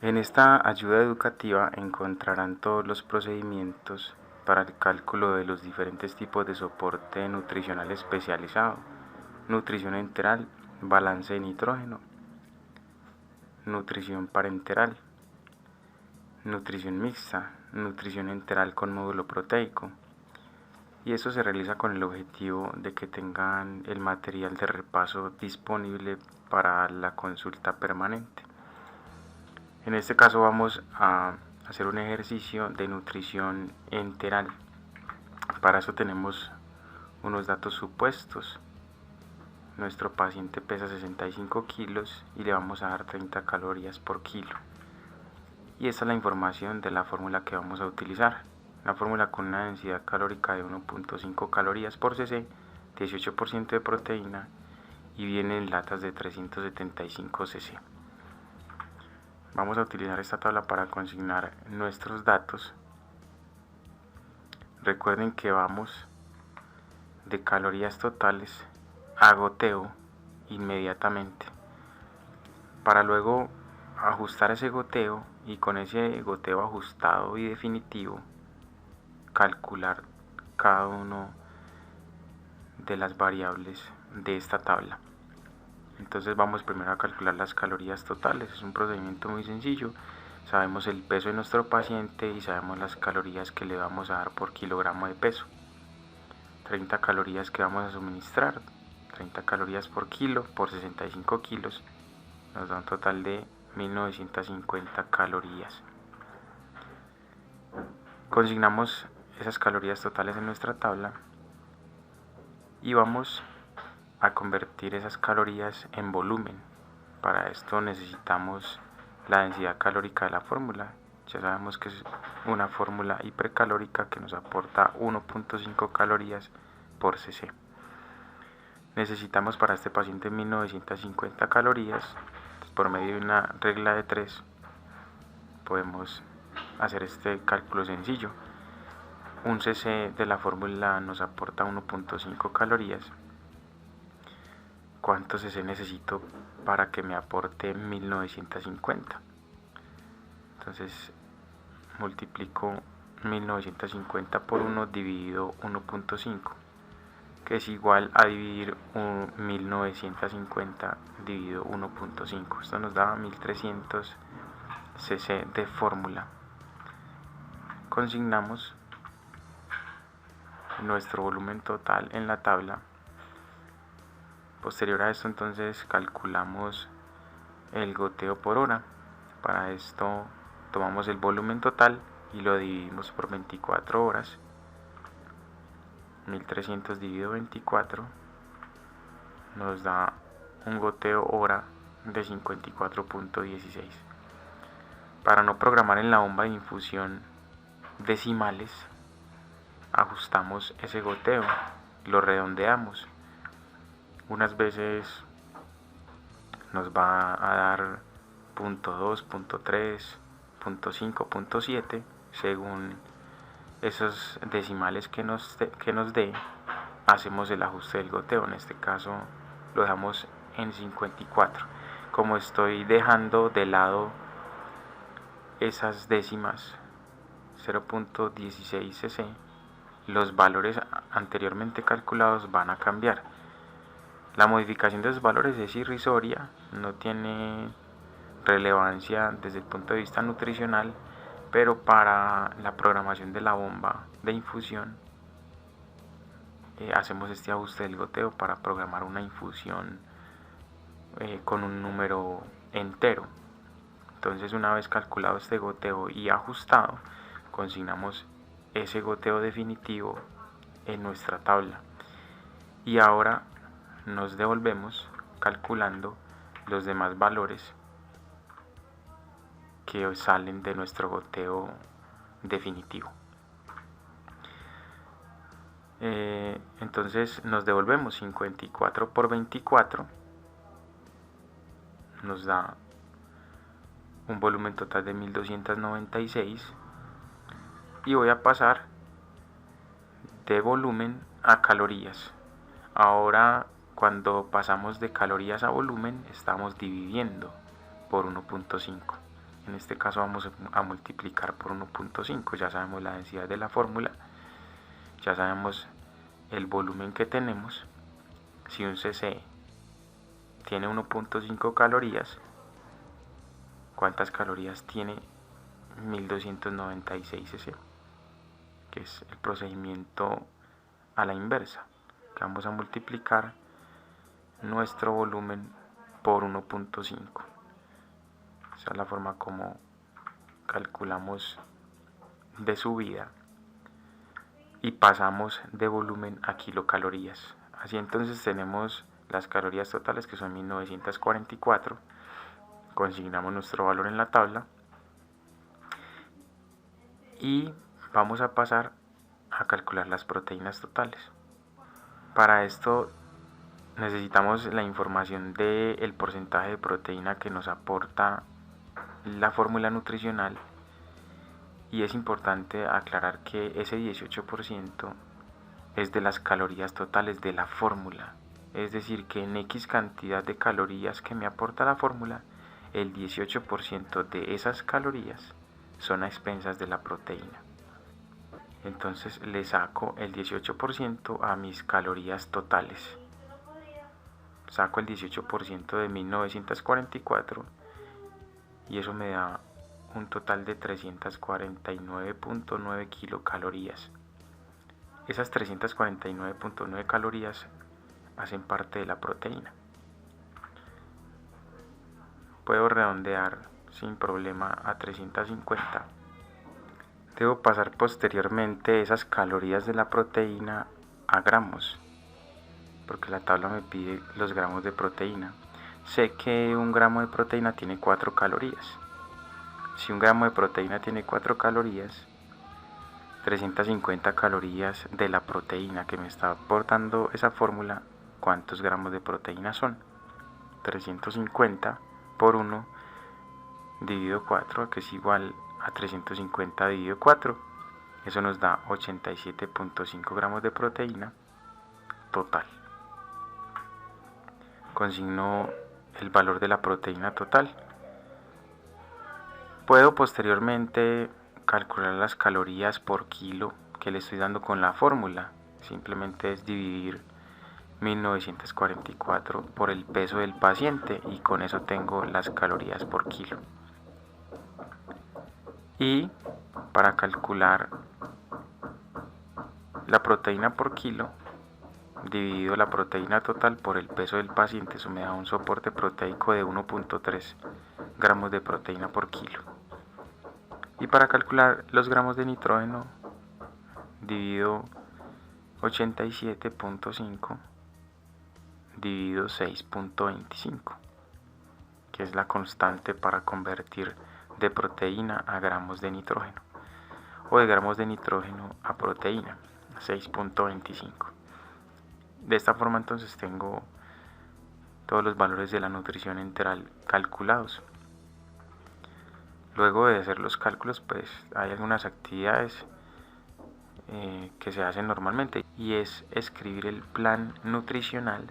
En esta ayuda educativa encontrarán todos los procedimientos para el cálculo de los diferentes tipos de soporte nutricional especializado: nutrición enteral, balance de nitrógeno, nutrición parenteral, nutrición mixta, nutrición enteral con módulo proteico. Y eso se realiza con el objetivo de que tengan el material de repaso disponible para la consulta permanente. En este caso vamos a hacer un ejercicio de nutrición enteral. Para eso tenemos unos datos supuestos. Nuestro paciente pesa 65 kilos y le vamos a dar 30 calorías por kilo. Y esta es la información de la fórmula que vamos a utilizar. Una fórmula con una densidad calórica de 1.5 calorías por cc, 18% de proteína y viene en latas de 375 cc. Vamos a utilizar esta tabla para consignar nuestros datos. Recuerden que vamos de calorías totales a goteo inmediatamente, para luego ajustar ese goteo y con ese goteo ajustado y definitivo calcular cada una de las variables de esta tabla. Entonces vamos primero a calcular las calorías totales. Es un procedimiento muy sencillo. Sabemos el peso de nuestro paciente y sabemos las calorías que le vamos a dar por kilogramo de peso. 30 calorías que vamos a suministrar, 30 calorías por kilo por 65 kilos, nos da un total de 1950 calorías. Consignamos esas calorías totales en nuestra tabla y vamos a convertir esas calorías en volumen. Para esto necesitamos la densidad calórica de la fórmula. Ya sabemos que es una fórmula hipercalórica que nos aporta 1.5 calorías por cc. Necesitamos para este paciente 1950 calorías. Por medio de una regla de 3 podemos hacer este cálculo sencillo. Un cc de la fórmula nos aporta 1.5 calorías. ¿Cuánto cc necesito para que me aporte 1950? Entonces multiplico 1950 por 1 dividido 1.5, que es igual a dividir 1950 dividido 1.5. Esto nos da 1300 cc de fórmula. Consignamos nuestro volumen total en la tabla. Posterior a esto, entonces calculamos el goteo por hora. Para esto tomamos el volumen total y lo dividimos por 24 horas. 1300 dividido 24 nos da un goteo hora de 54.16. Para no programar en la bomba de infusión decimales, ajustamos ese goteo, lo redondeamos. Unas veces nos va a dar .2, .3, .5, .7 según esos decimales que nos dé. Hacemos el ajuste del goteo. En este caso lo dejamos en 54. Como estoy dejando de lado esas décimas, 0.16 cc, los valores anteriormente calculados van a cambiar. La modificación de esos valores es irrisoria, no tiene relevancia desde el punto de vista nutricional, pero para la programación de la bomba de infusión hacemos este ajuste del goteo para programar una infusión con un número entero. Entonces, una vez calculado este goteo y ajustado, consignamos ese goteo definitivo en nuestra tabla y ahora nos devolvemos calculando los demás valores que salen de nuestro goteo definitivo. Entonces nos devolvemos 54 por 24, nos da un volumen total de 1296 y voy a pasar de volumen a calorías. Ahora, cuando pasamos de calorías a volumen, estamos dividiendo por 1.5. En este caso vamos a multiplicar por 1.5. Ya sabemos la densidad de la fórmula, ya sabemos el volumen que tenemos. Si un cc tiene 1.5 calorías, ¿cuántas calorías tiene 1296 cc? Que es el procedimiento a la inversa, que vamos a multiplicar nuestro volumen por 1.5. Esa es la forma como calculamos de subida y pasamos de volumen a kilocalorías. Así entonces tenemos las calorías totales, que son 1944. Consignamos nuestro valor en la tabla y vamos a pasar a calcular las proteínas totales. Para esto necesitamos la información del porcentaje de proteína que nos aporta la fórmula nutricional, y es importante aclarar que ese 18% es de las calorías totales de la fórmula. Es decir, que en X cantidad de calorías que me aporta la fórmula, el 18% de esas calorías son a expensas de la proteína. Entonces le saco el 18% a mis calorías totales. Saco el 18% de 1944 y eso me da un total de 349.9 kilocalorías. Esas 349.9 calorías hacen parte de la proteína. Puedo redondear sin problema a 350. Debo pasar posteriormente esas calorías de la proteína a gramos, porque la tabla me pide los gramos de proteína. Sé que un gramo de proteína tiene 4 calorías. Si un gramo de proteína tiene 4 calorías, 350 calorías de la proteína que me está aportando esa fórmula, ¿cuántos gramos de proteína son? 350 por 1 dividido 4, que es igual a 350 dividido 4. Eso nos da 87.5 gramos de proteína total. Consigno el valor de la proteína total. Puedo posteriormente calcular las calorías por kilo que le estoy dando con la fórmula. Simplemente es dividir 1944 por el peso del paciente y con eso tengo las calorías por kilo. Y para calcular la proteína por kilo, dividido la proteína total por el peso del paciente, eso me da un soporte proteico de 1.3 gramos de proteína por kilo. Y para calcular los gramos de nitrógeno, divido 87.5 dividido 6.25, que es la constante para convertir de proteína a gramos de nitrógeno, o de gramos de nitrógeno a proteína, 6.25. De esta forma entonces tengo todos los valores de la nutrición enteral calculados. Luego de hacer los cálculos, pues hay algunas actividades que se hacen normalmente, y es escribir el plan nutricional,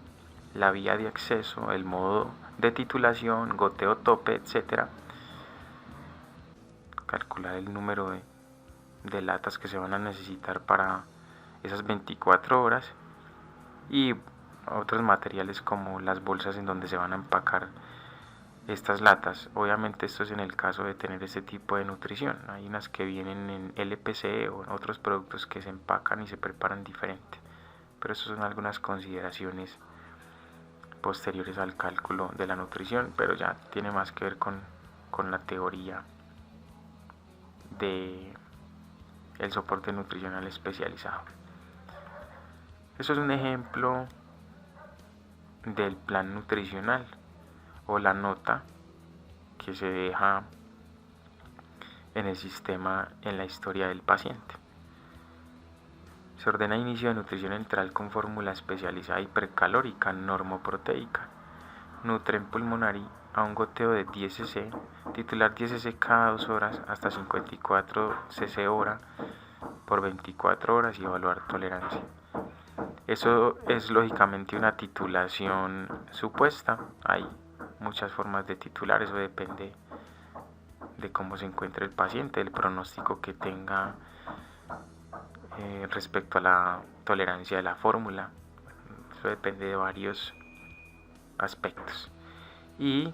la vía de acceso, el modo de titulación, goteo tope, etc. Calcular el número de latas que se van a necesitar para esas 24 horas y otros materiales como las bolsas en donde se van a empacar estas latas. Obviamente esto es en el caso de tener este tipo de nutrición. Hay unas que vienen en LPC o en otros productos que se empacan y se preparan diferente, pero estas son algunas consideraciones posteriores al cálculo de la nutrición, pero ya tiene más que ver con la teoría de el soporte nutricional especializado. Eso es un ejemplo del plan nutricional o la nota que se deja en el sistema en la historia del paciente. Se ordena inicio de nutrición enteral con fórmula especializada hipercalórica normoproteica. Nutren pulmonari a un goteo de 10 cc, titular 10 cc cada 2 horas hasta 54 cc hora por 24 horas y evaluar tolerancia. Eso es lógicamente una titulación supuesta. Hay muchas formas de titular, eso depende de cómo se encuentra el paciente, el pronóstico que tenga respecto a la tolerancia de la fórmula. Eso depende de varios aspectos. Y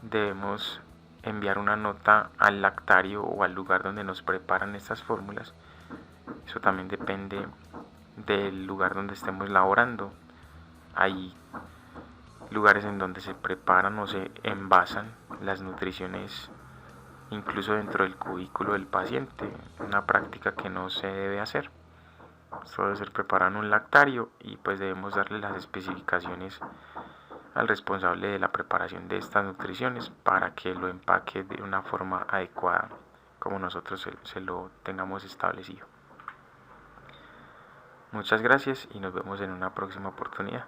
debemos enviar una nota al lactario o al lugar donde nos preparan estas fórmulas. Eso también depende del lugar donde estemos laborando. Hay lugares en donde se preparan o se envasan las nutriciones incluso dentro del cubículo del paciente, una práctica que no se debe hacer. Esto debe ser preparado en un lactario y pues debemos darle las especificaciones al responsable de la preparación de estas nutriciones para que lo empaque de una forma adecuada como nosotros se lo tengamos establecido. Muchas gracias y nos vemos en una próxima oportunidad.